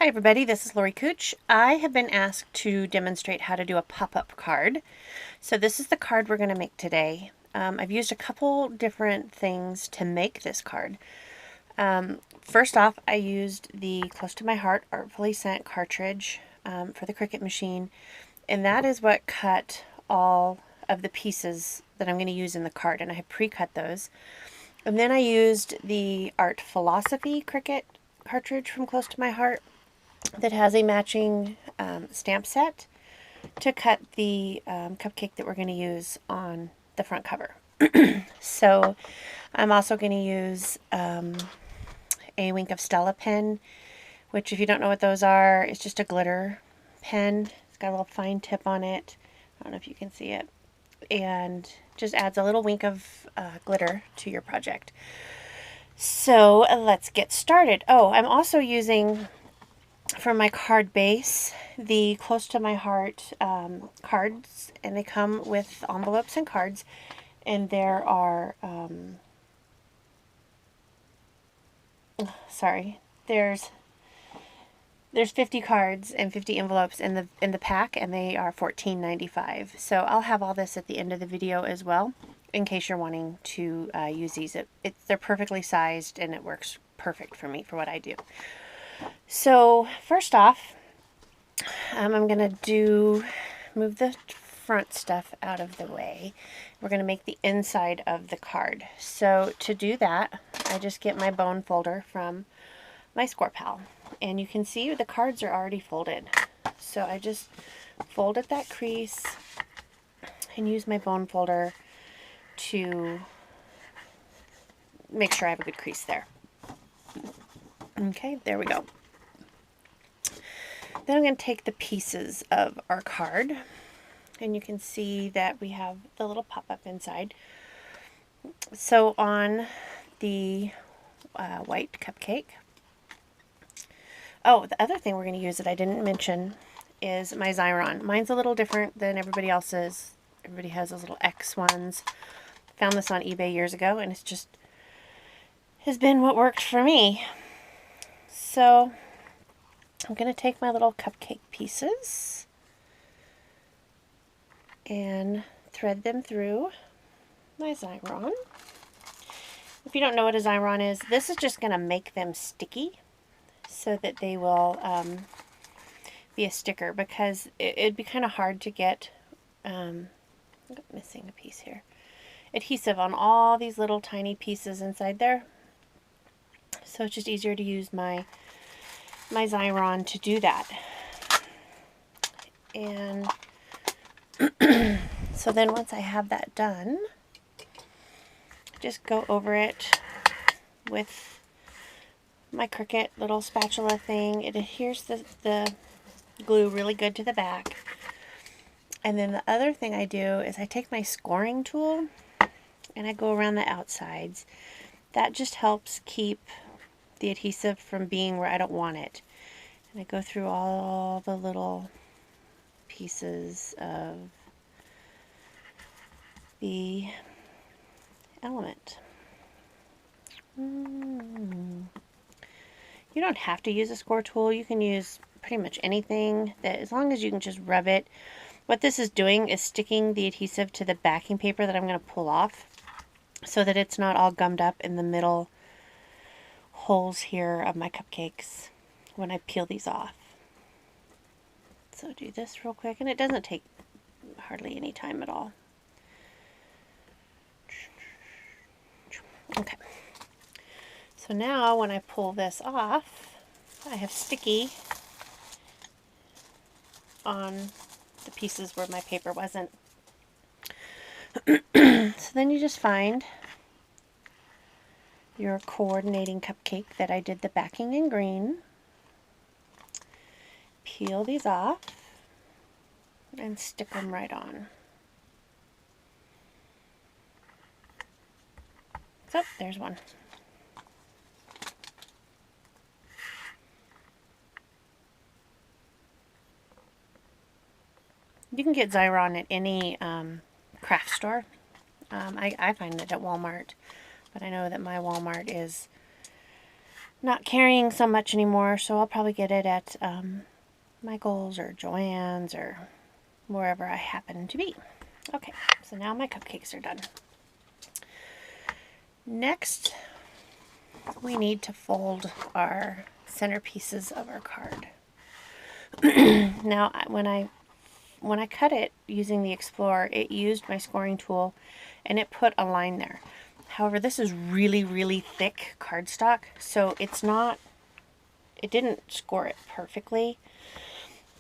Hi everybody, this is Lori Cooch. I have been asked to demonstrate how to do a pop-up card. So this is the card we're going to make today. I've used a couple different things to make this card. First off, I used the Close to My Heart Artfully Sent cartridge for the Cricut machine, and that is what cut all of the pieces that I'm going to use in the card, and I have pre-cut those. And then I used the Art Philosophy Cricut cartridge from Close to My Heart that has a matching stamp set to cut the cupcake that we're going to use on the front cover. So I'm also going to use a wink of Stella Pen, which if you don't know what those are, it's just a glitter pen. It's got a little fine tip on it. I don't know if you can see it. And just adds a little wink of glitter to your project. So let's get started. Oh, I'm also using, for my card base, the Close to My Heart cards, and they come with envelopes and cards, and there are there's 50 cards and 50 envelopes in the pack, and they are $14.95. So I'll have all this at the end of the video as well, in case you're wanting to use these. They're perfectly sized, and it works perfect for me for what I do. So first off, I'm going to move the front stuff out of the way. We're going to make the inside of the card. So to do that, I just get my bone folder from my Score Pal, and you can see the cards are already folded. So I just fold at that crease and use my bone folder to make sure I have a good crease there. Okay, there we go. Then I'm going to take the pieces of our card, and you can see that we have the little pop-up inside. So on the white cupcake, oh, the other thing we're going to use that I didn't mention is my Xyron. Mine's a little different than everybody else's. Everybody has those little X ones. Found this on eBay years ago, and it's just has been what worked for me. So I'm going to take my little cupcake pieces and thread them through my Xyron. If you don't know what a Xyron is, this is just going to make them sticky so that they will be a sticker, because it'd be kind of hard to get, I'm missing a piece here, adhesive on all these little tiny pieces inside there. So it's just easier to use my Xyron to do that. And so then once I have that done, just go over it with my Cricut little spatula thing. It adheres the glue really good to the back. And then the other thing I do is I take my scoring tool and I go around the outsides. That just helps keep the adhesive from being where I don't want it. And I go through all the little pieces of the element. You don't have to use a score tool. You can use pretty much anything, that as long as you can just rub it. What this is doing is sticking the adhesive to the backing paper that I'm going to pull off, so that it's not all gummed up in the middle holes here of my cupcakes when I peel these off. So do this real quick, and it doesn't take hardly any time at all. Okay. So now when I pull this off, I have sticky on the pieces where my paper wasn't. So then you just find your coordinating cupcake that I did the backing in green. Peel these off and stick them right on. So there's one. You can get Xyron at any craft store. I find it at Walmart, but I know that my Walmart is not carrying so much anymore, so I'll probably get it at Michael's or Joann's or wherever I happen to be. Okay, so now my cupcakes are done. Next, we need to fold our centerpieces of our card. Now, when I cut it using the Explorer, it used my scoring tool and it put a line there. However, this is really, really thick cardstock, so it didn't score it perfectly.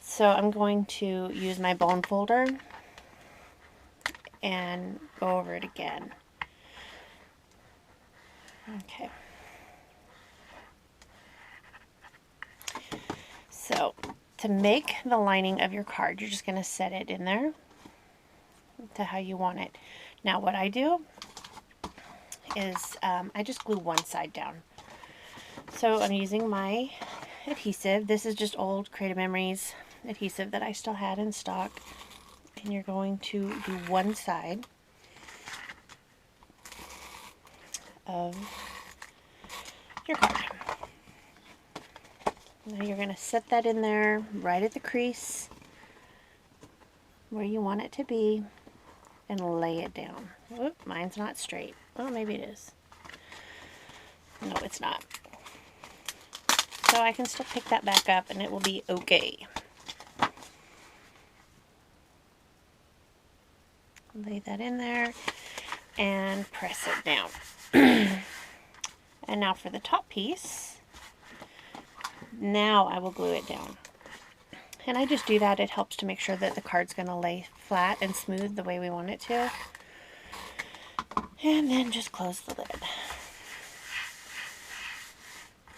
So I'm going to use my bone folder and go over it again. Okay. So to make the lining of your card, you're just going to set it in there to how you want it. Now what I do is I just glue one side down. So I'm using my adhesive. This is just old Creative Memories adhesive that I still had in stock. And you're going to do one side of your card. Now you're going to set that in there right at the crease where you want it to be and lay it down. Oop, mine's not straight. Oh, maybe it is. No, it's not. So I can still pick that back up and it will be okay. Lay that in there and press it down. And now for the top piece, now I will glue it down. And I just do that. It helps to make sure that the card's going to lay flat and smooth the way we want it to. And then just close the lid.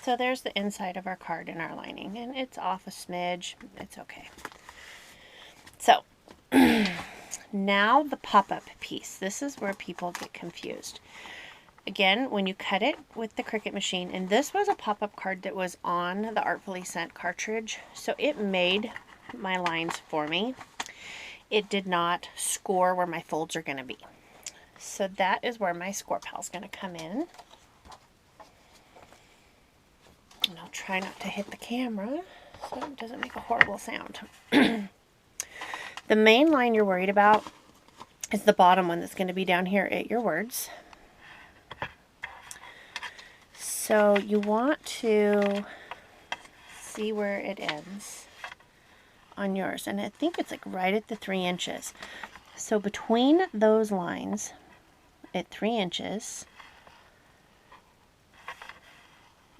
So there's the inside of our card in our lining, and it's off a smidge. It's okay. So now the pop-up piece. This is where people get confused. Again, when you cut it with the Cricut machine, and this was a pop-up card that was on the Artfully Sent cartridge, so it made my lines for me. It did not score where my folds are going to be. So that is where my score pal is going to come in. And I'll try not to hit the camera so it doesn't make a horrible sound. The main line you're worried about is the bottom one that's going to be down here at your words. So you want to see where it ends on yours. And I think it's like right at the 3 inches. So between those lines at 3 inches,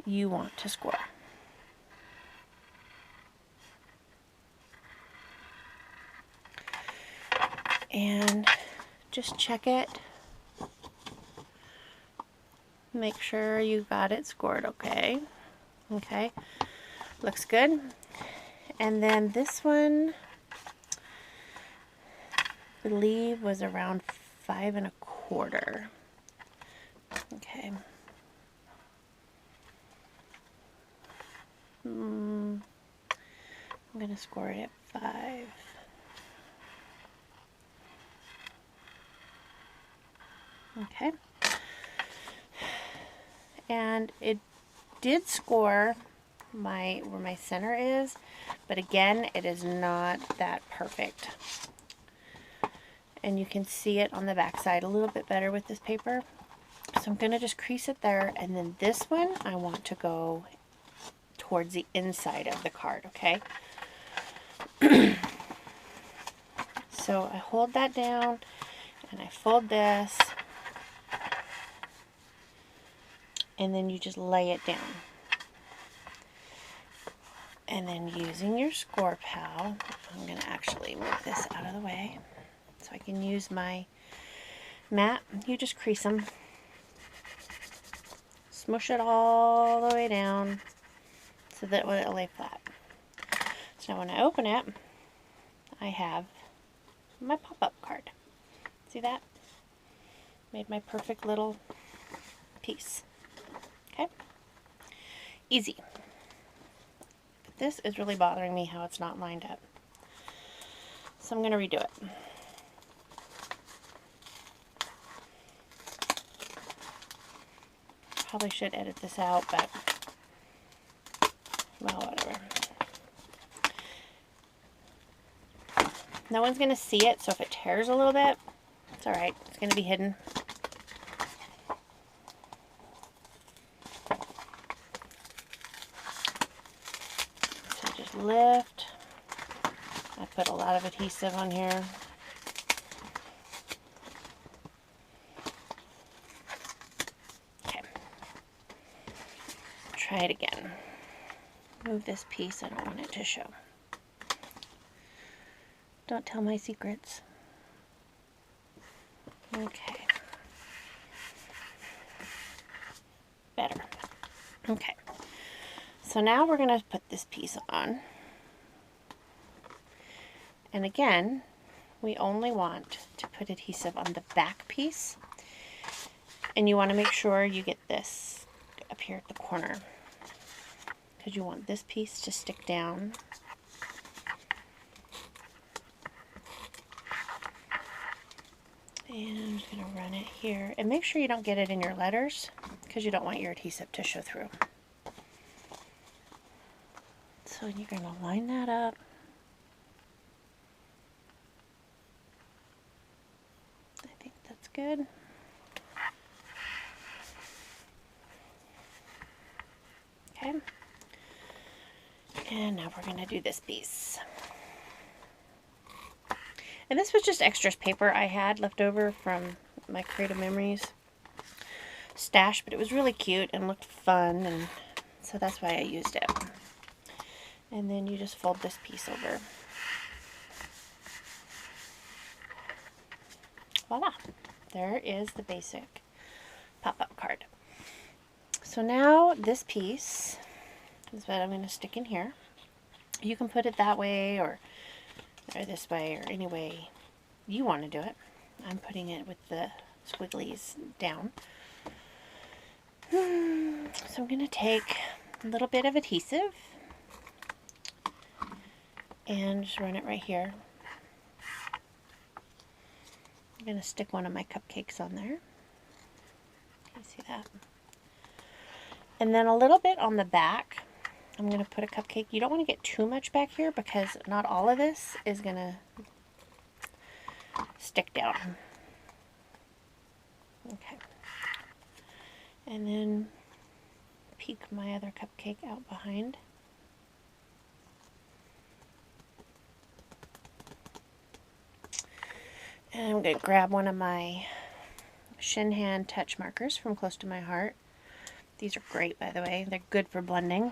you want to score. And just check it. Make sure you got it scored okay. Okay, looks good. And then this one, I believe, was around 5 1/4. Okay. I'm going to score it at 5. Okay. And it did score where my center is, but again, it is not that perfect. And you can see it on the back side a little bit better with this paper. So I'm going to just crease it there, and then this one I want to go towards the inside of the card, okay? So I hold that down and I fold this, and then you just lay it down. And then using your score pal, I'm going to actually move this out of the way so I can use my mat. You just crease them. Smush it all the way down so that it'll lay flat. So now when I open it, I have my pop-up card. See that? Made my perfect little piece. Okay? Easy. But this is really bothering me how it's not lined up. So I'm going to redo it. Probably should edit this out, but Well, whatever. No one's going to see it, so if it tears a little bit, it's alright. It's going to be hidden. So just lift. I put a lot of adhesive on here. Okay. Try it again. Move this piece. I don't want it to show. Don't tell my secrets. Okay. Better. Okay. So now we're going to put this piece on. And again, we only want to put adhesive on the back piece. And you want to make sure you get this up here at the corner, because you want this piece to stick down. And I'm just going to run it here. And make sure you don't get it in your letters, because you don't want your adhesive to show through. So you're going to line that up. I think that's good. Okay. And now we're going to do this piece. And this was just extras paper I had left over from my Creative Memories stash, but it was really cute and looked fun, and so that's why I used it. And then you just fold this piece over. Voila! There is the basic pop-up card. So now this piece is what I'm going to stick in here. You can put it that way or this way, or any way you want to do it. I'm putting it with the squigglies down. So I'm going to take a little bit of adhesive and just run it right here. I'm going to stick one of my cupcakes on there. Can you see that? And then a little bit on the back. I'm going to put a cupcake. You don't want to get too much back here because not all of this is going to stick down. Okay. And then peek my other cupcake out behind. And I'm going to grab one of my Shin Hand touch markers from Close to My Heart. These are great, by the way. They're good for blending.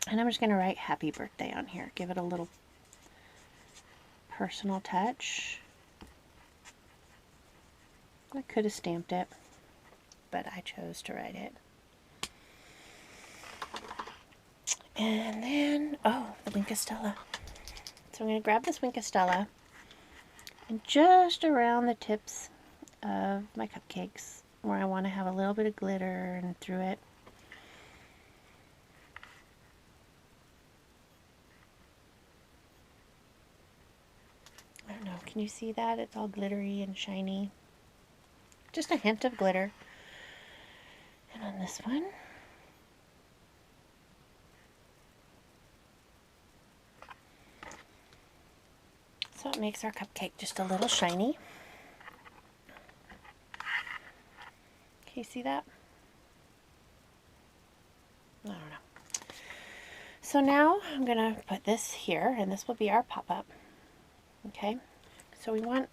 And I'm just going to write happy birthday on here. Give it a little personal touch. I could have stamped it, but I chose to write it. And then, oh, the Wink of Stella. So I'm going to grab this Wink of Stella and just around the tips of my cupcakes where I want to have a little bit of glitter and through it. I don't know, can you see that? It's all glittery and shiny. Just a hint of glitter. And on this one, so it makes our cupcake just a little shiny. Can you see that? I don't know. So now I'm going to put this here, and this will be our pop-up. Okay, so we want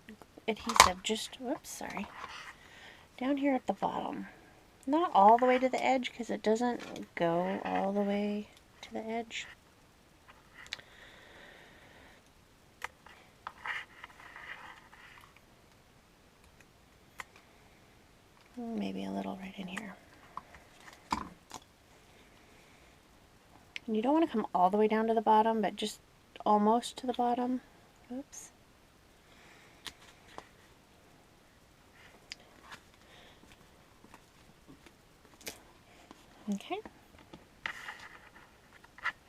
adhesive just, whoops, sorry, down here at the bottom. Not all the way to the edge because it doesn't go all the way to the edge. Maybe a little right in here. And you don't want to come all the way down to the bottom, but just almost to the bottom. Oops. Okay.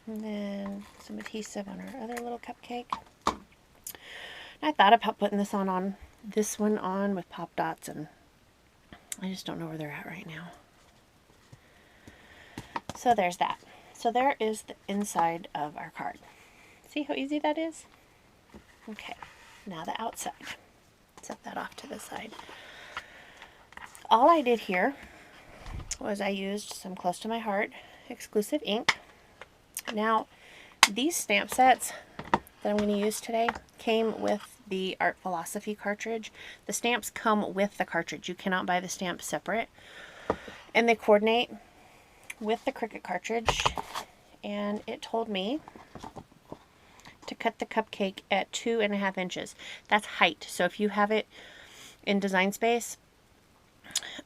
And then some adhesive on our other little cupcake. I thought about putting this on this one on with pop dots, and I just don't know where they're at right now. So there's that. So there is the inside of our card. See how easy that is? Okay, now the outside. Set that off to the side. All I did here was I used some Close to My Heart exclusive ink. Now, these stamp sets that I'm going to use today came with the Art Philosophy cartridge. The stamps come with the cartridge. You cannot buy the stamps separate. And they coordinate with the Cricut cartridge. And it told me to cut the cupcake at 2.5 inches. That's height. So if you have it in Design Space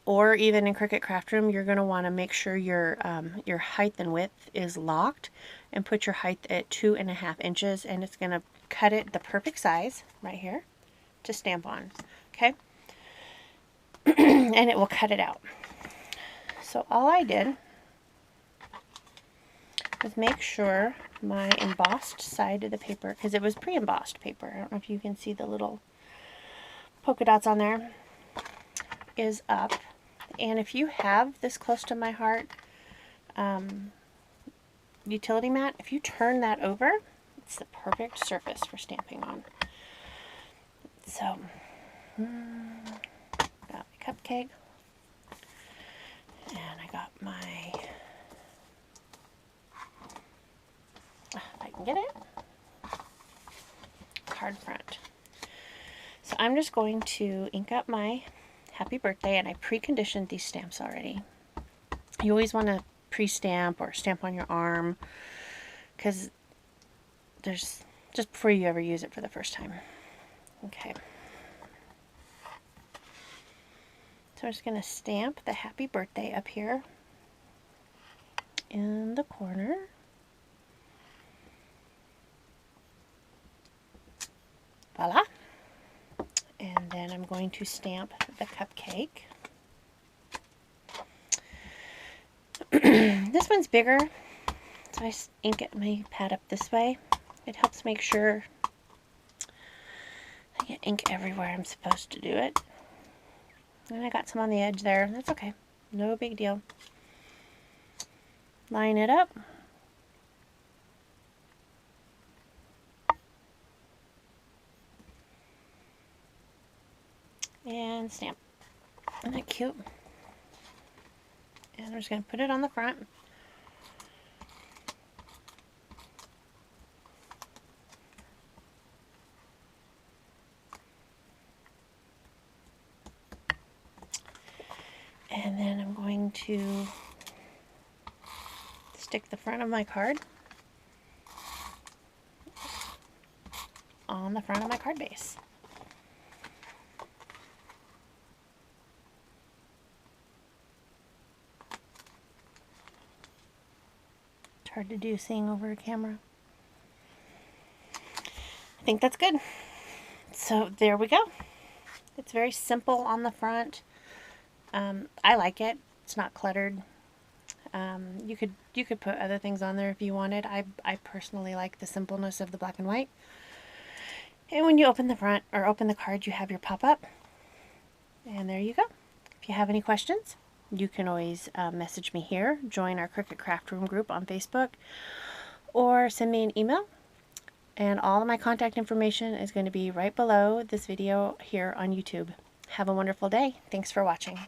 or even in Cricut Craft Room, you're going to want to make sure your height and width is locked, and put your height at 2.5 inches, and it's going to cut it the perfect size right here to stamp on. Okay? And it will cut it out. So all I did was make sure my embossed side of the paper, because it was pre-embossed paper, I don't know if you can see the little polka dots on there, is up. And if you have this Close to My Heart utility mat, if you turn that over, it's the perfect surface for stamping on. So, got my cupcake, and I got my, if I can get it, card front. So I'm just going to ink up my happy birthday, and I preconditioned these stamps already. You always want to pre-stamp or stamp on your arm, because there's just before you ever use it for the first time. Okay. So I'm just going to stamp the happy birthday up here in the corner. Voila. And then I'm going to stamp the cupcake. This one's bigger, so I ink it my pad up this way. It helps make sure I get ink everywhere I'm supposed to do it. And I got some on the edge there. That's okay. No big deal. Line it up. And stamp. Isn't that cute? And I'm just going to put it on the front. And then I'm going to stick the front of my card on the front of my card base. Hard to do seeing over a camera. I think that's good. So there we go. It's very simple on the front. I like it. It's not cluttered. You could put other things on there if you wanted. I personally like the simpleness of the black and white. And when you open the front or open the card, you have your pop-up. And there you go. If you have any questions, you can always message me here, join our Cricut Craft Room group on Facebook, or send me an email. And all of my contact information is going to be right below this video here on YouTube. Have a wonderful day. Thanks for watching.